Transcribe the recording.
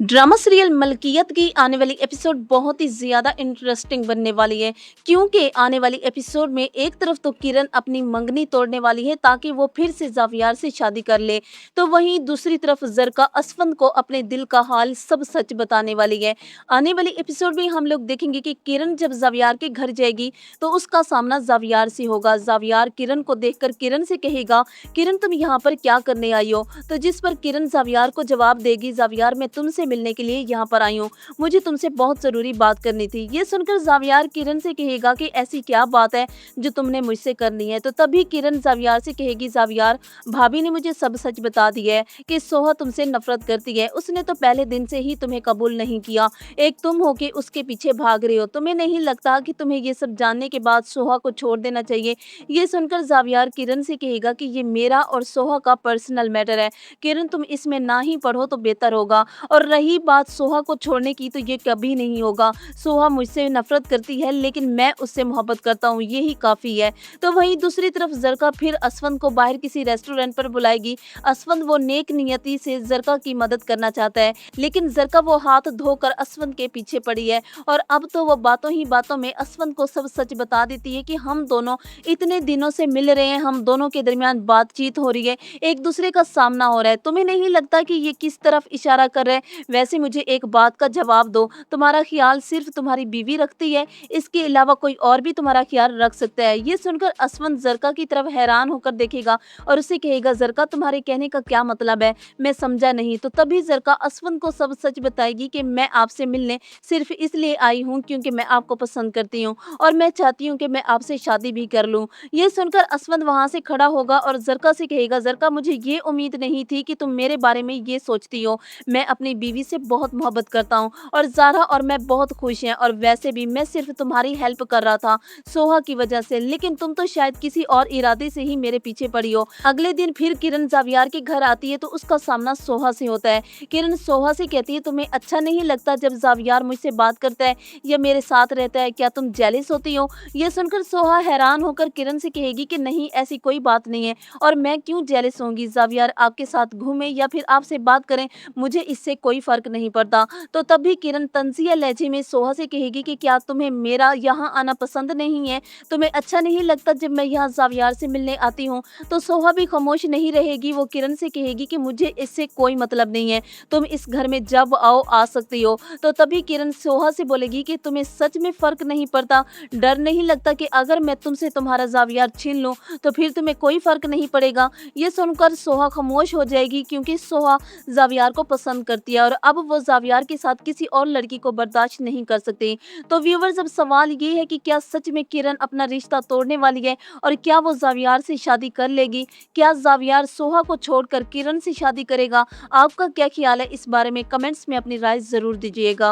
Drama serial मलकियत की आने वाली एपिसोड बहुत ही ज़्यादा इंटरेस्टिंग बनने वाली है, क्योंकि आने वाली एपिसोड में एक तरफ तो किरण अपनी मंगनी तोड़ने वाली है ताकि वो फिर से ज़ावियार से शादी कर ले, तो वहीं दूसरी तरफ ज़रका असफंद को अपने दिल का हाल सब सच बताने वाली है। आने वाली एपिसोड में हम लोग देखेंगे कि किरण जब ज़ावियार के घर जाएगी तो उसका सामना ज़ावियार से होगा। ज़ावियार किरण को देखकर किरण से कहेगा, किरण तुम यहाँ पर क्या करने आई हो? तो जिस पर किरण ज़ावियार को जवाब देगी, ज़ावियार मैं तुमसे मिलने के लिए यहाँ पर आई हूँ, मुझे तुमसे बहुत ज़रूरी बात करनी थी। ये सुनकर ज़ावियार किरण से कहेगा कि ऐसी क्या बात है जो तुमने मुझसे करनी है। तो तभी किरण ज़ावियार से कहेगी, ज़ावियार भाभी ने मुझे सब सच बता दिया है कि सोहा तुमसे नफरत करती है, उसने तो पहले दिन से ही तुम्हें कबूल नहीं किया, एक तुम हो के उसके पीछे भाग रहे हो। तुम्हें नहीं लगता कि तुम्हें ये सब जानने के बाद सोहा को छोड़ देना चाहिए? ये सुनकर ज़ावियार किरण से कहेगा कि ये मेरा और सोहा का पर्सनल मैटर है, किरण तुम इसमें ना ही पढ़ो तो बेहतर होगा। और रही बात सोहा को छोड़ने की, तो ये कभी नहीं होगा। सोहा मुझसे नफरत करती है लेकिन मैं उससे मोहब्बत करता हूँ, यही काफ़ी है। तो वहीं दूसरी तरफ ज़रका फिर असफंद को बाहर किसी रेस्टोरेंट पर बुलाएगी। असफंद वो नेक नियति से ज़रका की मदद करना चाहता है, लेकिन ज़रका वो हाथ धोकर असफंद के पीछे पड़ी है और अब तो वो बातों ही बातों में असफंद को सब सच बता देती है कि हम दोनों इतने दिनों से मिल रहे हैं, हम दोनों के दरमियान बातचीत हो रही है, एक दूसरे का सामना हो रहा है। तुम्हें नहीं लगता कि ये किस तरफ इशारा कर रहा है? वैसे मुझे एक बात का जवाब दो, तुम्हारा ख्याल सिर्फ तुम्हारी बीवी रखती है, इसके अलावा कोई और भी तुम्हारा ख्याल रख सकता है? ये सुनकर असफंद ज़रका की तरफ हैरान होकर देखेगा और उसे कहेगा, ज़रका तुम्हारे कहने का क्या मतलब है? मैं समझा नहीं। तो तभी ज़रका असफंद को सब सच बताएगी कि मैं आपसे मिलने सिर्फ इसलिए आई हूँ क्योंकि मैं आपको पसंद करती हूँ और मैं चाहती हूँ कि मैं आपसे शादी भी कर लूँ। ये सुनकर असफंद वहाँ से खड़ा होगा और ज़रका से कहेगा, ज़रका मुझे ये उम्मीद नहीं थी कि तुम मेरे बारे में ये सोचती हो। मैं अपनी बीवी से बहुत मोहब्बत करता हूँ और ज़ारा और मैं बहुत खुश हैं, और वैसे भी मैं सिर्फ तुम्हारी हेल्प कर रहा था सोहा की वजह से, लेकिन तुम तो शायद किसी और इरादे से ही मेरे पीछे पड़ी हो। अगले दिन फिर किरण ज़ावियार के घर आती है तो उसका सामना सोहा से होता है। किरण सोहा से कहती है, तुम्हें अच्छा नहीं लगता जब ज़ावियार मुझसे बात करता है या मेरे साथ रहता है? क्या तुम जेलिस होती हो? ये सुनकर सोहा हैरान होकर किरण से कहेगी कि नहीं, ऐसी कोई बात नहीं है और मैं क्यों जेलस होंगी? ज़ावियार आपके साथ घूमे या फिर आपसे बात करें, मुझे इससे कोई फ़र्क नहीं पड़ता। तो तभी किरण तंज़िया लहजे में सोहा से कहेगी कि क्या तुम्हें मेरा यहाँ आना पसंद नहीं है? तुम्हें अच्छा नहीं लगता जब मैं यहाँ ज़ावियार से मिलने आती हूँ? तो सोहा भी खामोश नहीं रहेगी, वो किरण से कहेगी कि मुझे इससे कोई मतलब नहीं है, तुम इस घर में जब आओ आ सकती हो। तो तभी किरण सोहा से बोलेगी कि तुम्हें सच में फ़र्क नहीं पड़ता? डर नहीं लगता कि अगर मैं तुमसे तुम्हारा ज़ावियार छीन लूँ तो फिर तुम्हें कोई फ़र्क नहीं पड़ेगा? ये सुनकर सोहा खामोश हो जाएगी, क्योंकि सोहा ज़ावियार को पसंद करती है और अब वो ज़ावियार के साथ किसी और लड़की को बर्दाश्त नहीं कर सकती। तो व्यूअर्स, अब सवाल ये है कि क्या सच में किरण अपना रिश्ता तोड़ने वाली है और क्या वो ज़ावियार से शादी कर लेगी? क्या ज़ावियार सोहा को छोड़कर किरण से शादी करेगा? आपका क्या ख्याल है इस बारे में? कमेंट्स में अपनी राय ज़रूर दीजिएगा।